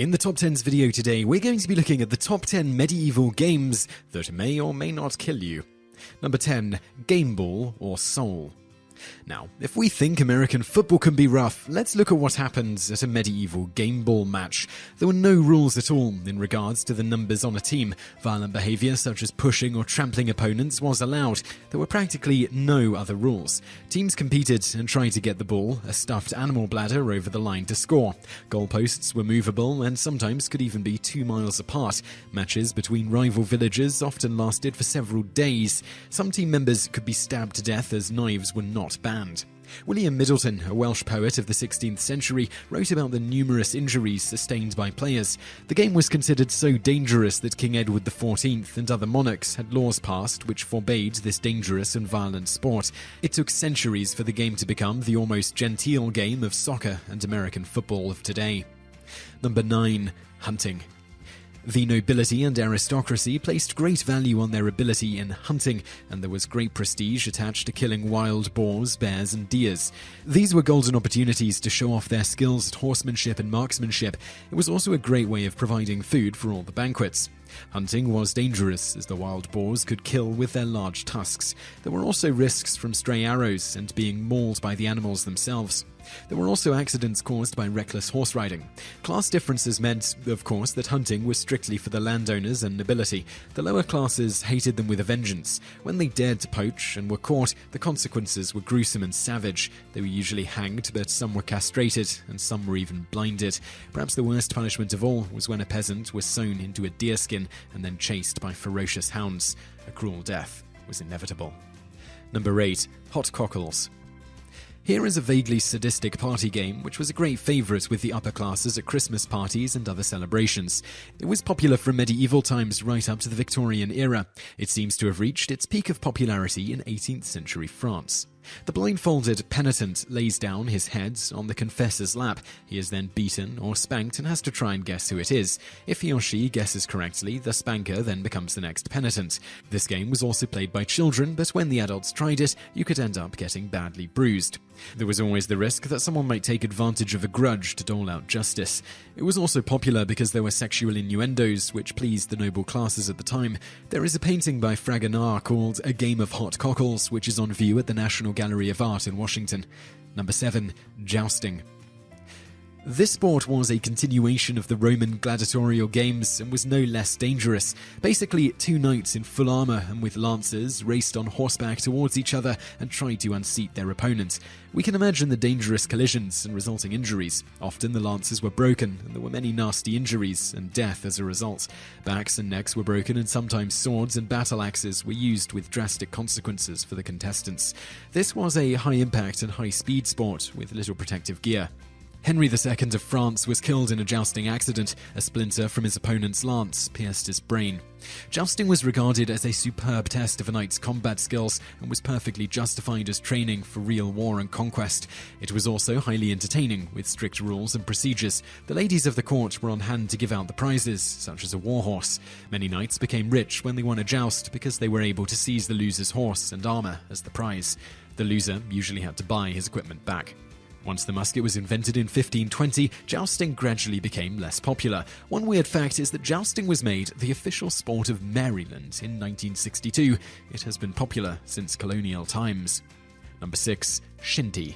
In the Top 10s video today, we're going to be looking at the top 10 medieval games that may or may not kill you. Number 10, Gameball or Soule. Now, if we think American football can be rough, let's look at what happens at a medieval Gameball match. There were no rules at all in regards to the numbers on a team. Violent behaviour such as pushing or trampling opponents was allowed. There were practically no other rules. Teams competed and tried to get the ball, a stuffed animal bladder, over the line to score. Goalposts were movable and sometimes could even be 2 miles apart. Matches between rival villages often lasted for several days. Some team members could be stabbed to death as knives were not banned. William Middleton, a Welsh poet of the 16th century, wrote about the numerous injuries sustained by players. The game was considered so dangerous that King Edward XIV and other monarchs had laws passed which forbade this dangerous and violent sport. It took centuries for the game to become the almost genteel game of soccer and American football of today. Number 9. Hunting. The nobility and aristocracy placed great value on their ability in hunting, and there was great prestige attached to killing wild boars, bears, and deers. These were golden opportunities to show off their skills at horsemanship and marksmanship. It was also a great way of providing food for all the banquets. Hunting was dangerous, as the wild boars could kill with their large tusks. There were also risks from stray arrows and being mauled by the animals themselves. There were also accidents caused by reckless horse riding. Class differences meant, of course, that hunting was strictly for the landowners and nobility. The lower classes hated them with a vengeance. When they dared to poach and were caught, the consequences were gruesome and savage. They were usually hanged, but some were castrated, and some were even blinded. Perhaps the worst punishment of all was when a peasant was sewn into a deerskin and then chased by ferocious hounds. A cruel death was inevitable. Number 8. Hot Cockles. Here is a vaguely sadistic party game which was a great favourite with the upper classes at Christmas parties and other celebrations. It was popular from medieval times right up to the Victorian era. It seems to have reached its peak of popularity in 18th century France. The blindfolded penitent lays down his head on the confessor's lap. He is then beaten or spanked and has to try and guess who it is. If he or she guesses correctly, the spanker then becomes the next penitent. This game was also played by children, but when the adults tried it, you could end up getting badly bruised. There was always the risk that someone might take advantage of a grudge to dole out justice. It was also popular because there were sexual innuendos which pleased the noble classes at the time. There is a painting by Fragonard called A Game of Hot Cockles, which is on view at the National Gallery of Art in Washington. Number 7. Jousting. This sport was a continuation of the Roman gladiatorial games and was no less dangerous. Basically, 2 knights in full armour and with lances raced on horseback towards each other and tried to unseat their opponent. We can imagine the dangerous collisions and resulting injuries. Often the lances were broken and there were many nasty injuries and death as a result. Backs and necks were broken and sometimes swords and battle axes were used with drastic consequences for the contestants. This was a high-impact and high-speed sport with little protective gear. Henry II of France was killed in a jousting accident. A splinter from his opponent's lance pierced his brain. Jousting was regarded as a superb test of a knight's combat skills and was perfectly justified as training for real war and conquest. It was also highly entertaining, with strict rules and procedures. The ladies of the court were on hand to give out the prizes, such as a warhorse. Many knights became rich when they won a joust because they were able to seize the loser's horse and armour as the prize. The loser usually had to buy his equipment back. Once the musket was invented in 1520, jousting gradually became less popular. One weird fact is that jousting was made the official sport of Maryland in 1962. It has been popular since colonial times. Number 6. Shinty.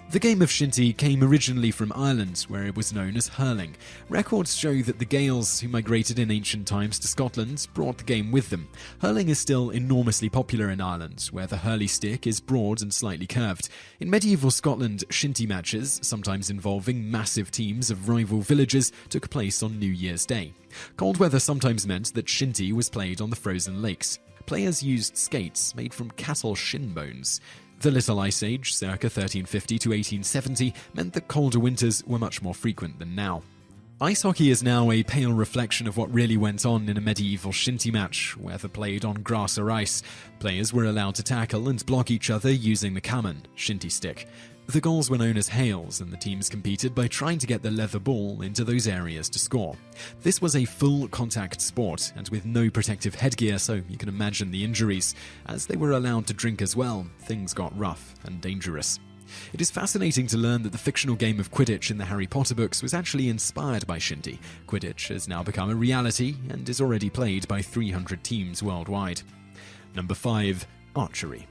The game of Shinty came originally from Ireland, where it was known as hurling. Records show that the Gaels, who migrated in ancient times to Scotland, brought the game with them. Hurling is still enormously popular in Ireland, where the hurley stick is broad and slightly curved. In medieval Scotland, Shinty matches, sometimes involving massive teams of rival villages, took place on New Year's Day. Cold weather sometimes meant that Shinty was played on the frozen lakes. Players used skates made from cattle shin bones. The Little Ice Age, circa 1350 to 1870, meant that colder winters were much more frequent than now. Ice hockey is now a pale reflection of what really went on in a medieval shinty match, whether played on grass or ice. Players were allowed to tackle and block each other using the common shinty stick. The goals were known as hails, and the teams competed by trying to get the leather ball into those areas to score. This was a full contact sport, and with no protective headgear, so you can imagine the injuries. As they were allowed to drink as well, things got rough and dangerous. It is fascinating to learn that the fictional game of Quidditch in the Harry Potter books was actually inspired by Shinty. Quidditch has now become a reality and is already played by 300 teams worldwide. Number 5. Archery.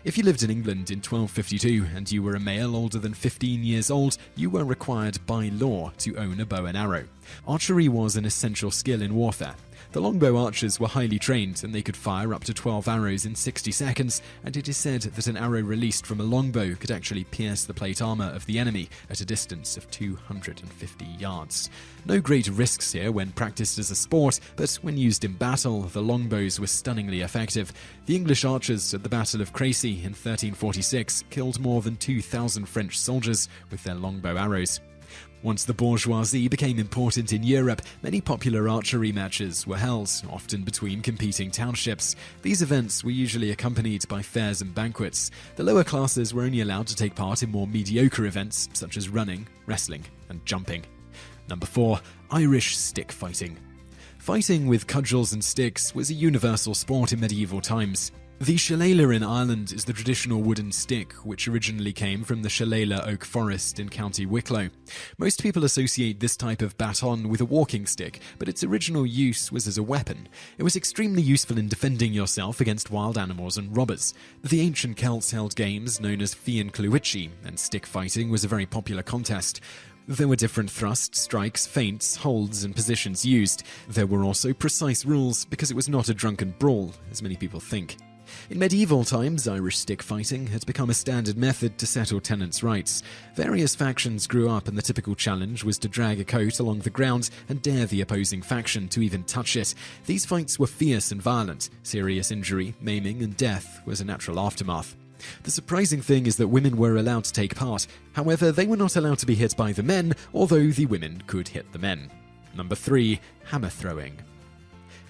If you lived in England in 1252 and you were a male older than 15 years old, you were required by law to own a bow and arrow. Archery was an essential skill in warfare. The longbow archers were highly trained and they could fire up to 12 arrows in 60 seconds, and it is said that an arrow released from a longbow could actually pierce the plate armor of the enemy at a distance of 250 yards. No great risks here when practiced as a sport, but when used in battle, the longbows were stunningly effective. The English archers at the Battle of Crécy in 1346 killed more than 2,000 French soldiers with their longbow arrows. Once the bourgeoisie became important in Europe, many popular archery matches were held, often between competing townships. These events were usually accompanied by fairs and banquets. The lower classes were only allowed to take part in more mediocre events, such as running, wrestling, and jumping. Number 4. Irish stick fighting. Fighting with cudgels and sticks was a universal sport in medieval times. The shillelagh in Ireland is the traditional wooden stick, which originally came from the shillelagh oak forest in County Wicklow. Most people associate this type of baton with a walking stick, but its original use was as a weapon. It was extremely useful in defending yourself against wild animals and robbers. The ancient Celts held games known as Fian Cluici, and stick fighting was a very popular contest. There were different thrusts, strikes, feints, holds, and positions used. There were also precise rules because it was not a drunken brawl, as many people think. In medieval times, Irish stick fighting had become a standard method to settle tenants' rights. Various factions grew up and the typical challenge was to drag a coat along the ground and dare the opposing faction to even touch it. These fights were fierce and violent. Serious injury, maiming, and death was a natural aftermath. The surprising thing is that women were allowed to take part. However, they were not allowed to be hit by the men, although the women could hit the men. Number 3. Hammer throwing.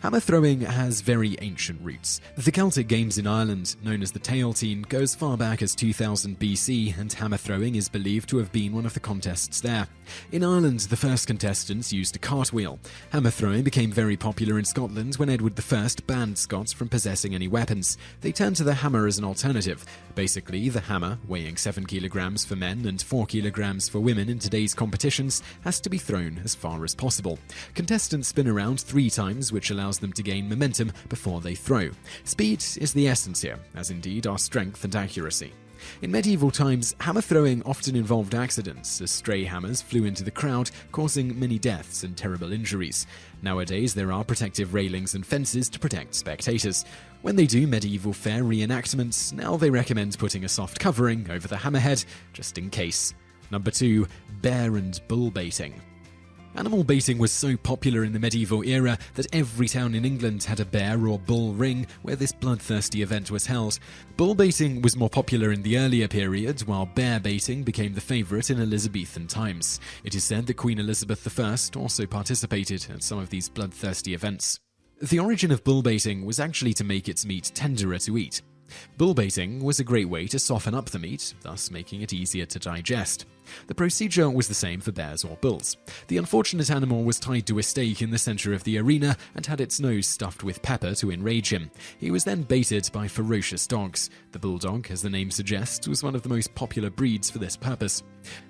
Hammer throwing has very ancient roots. The Celtic games in Ireland, known as the Tailtean, go as far back as 2000 BC, and hammer throwing is believed to have been one of the contests there. In Ireland, the first contestants used a cartwheel. Hammer throwing became very popular in Scotland when Edward I banned Scots from possessing any weapons. They turned to the hammer as an alternative. Basically, the hammer, weighing 7 kilograms for men and 4 kilograms for women in today's competitions, has to be thrown as far as possible. Contestants spin around 3 times, which allows them to gain momentum before they throw. Speed is the essence here, as indeed are strength and accuracy. In medieval times, hammer throwing often involved accidents, as stray hammers flew into the crowd, causing many deaths and terrible injuries. Nowadays, there are protective railings and fences to protect spectators. When they do medieval fair reenactments, now they recommend putting a soft covering over the hammerhead, just in case. Number 2. Bear and bull baiting. Animal baiting was so popular in the medieval era that every town in England had a bear or bull ring where this bloodthirsty event was held. Bull baiting was more popular in the earlier period, while bear baiting became the favourite in Elizabethan times. It is said that Queen Elizabeth I also participated at some of these bloodthirsty events. The origin of bull baiting was actually to make its meat tenderer to eat. Bull baiting was a great way to soften up the meat, thus making it easier to digest. The procedure was the same for bears or bulls. The unfortunate animal was tied to a stake in the center of the arena and had its nose stuffed with pepper to enrage him. He was then baited by ferocious dogs. The bulldog, as the name suggests, was one of the most popular breeds for this purpose.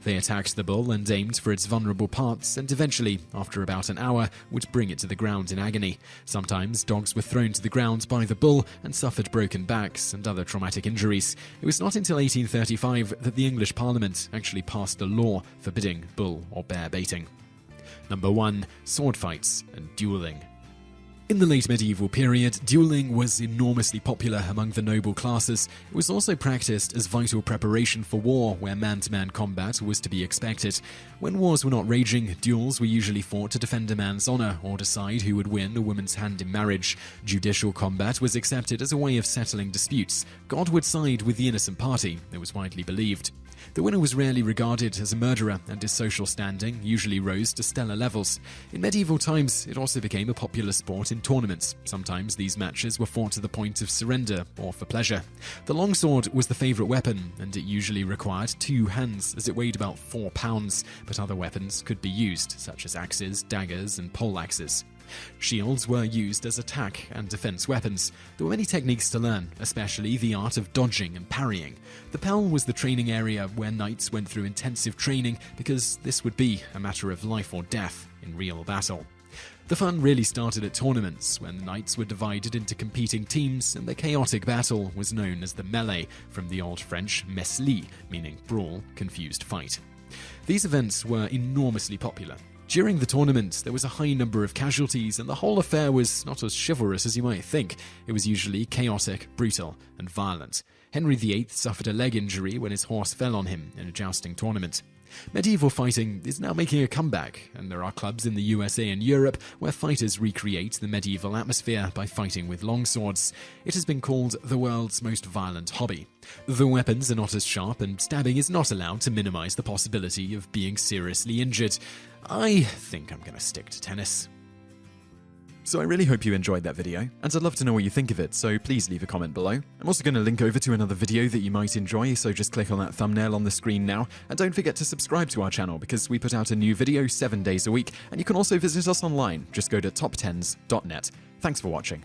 They attacked the bull and aimed for its vulnerable parts, and eventually, after about an hour, would bring it to the ground in agony. Sometimes dogs were thrown to the ground by the bull and suffered broken backs and other traumatic injuries. It was not until 1835 that the English Parliament actually passed a law forbidding bull or bear baiting. Number 1. Sword fights and dueling. In the late medieval period, dueling was enormously popular among the noble classes. It was also practiced as vital preparation for war, where man-to-man combat was to be expected. When wars were not raging, duels were usually fought to defend a man's honor or decide who would win a woman's hand in marriage. Judicial combat was accepted as a way of settling disputes. God would side with the innocent party, it was widely believed. The winner was rarely regarded as a murderer, and his social standing usually rose to stellar levels. In medieval times, it also became a popular sport in tournaments. Sometimes these matches were fought to the point of surrender or for pleasure. The longsword was the favorite weapon, and it usually required 2 hands as it weighed about 4 pounds, but other weapons could be used, such as axes, daggers, and poleaxes. Shields were used as attack and defense weapons. There were many techniques to learn, especially the art of dodging and parrying. The Pell was the training area where knights went through intensive training because this would be a matter of life or death in real battle. The fun really started at tournaments, when the knights were divided into competing teams, and the chaotic battle was known as the melee, from the Old French meslie, meaning brawl, confused fight. These events were enormously popular. During the tournament, there was a high number of casualties, and the whole affair was not as chivalrous as you might think. It was usually chaotic, brutal, and violent. Henry VIII suffered a leg injury when his horse fell on him in a jousting tournament. Medieval fighting is now making a comeback, and there are clubs in the USA and Europe where fighters recreate the medieval atmosphere by fighting with longswords. It has been called the world's most violent hobby. The weapons are not as sharp, and stabbing is not allowed to minimize the possibility of being seriously injured. I think I'm gonna stick to tennis. So I really hope you enjoyed that video, and I'd love to know what you think of it, so please leave a comment below. I'm also going to link over to another video that you might enjoy, so just click on that thumbnail on the screen now, and don't forget to subscribe to our channel because we put out a new video 7 days a week, and you can also visit us online. Just go to TopTenzNet. Thanks for watching.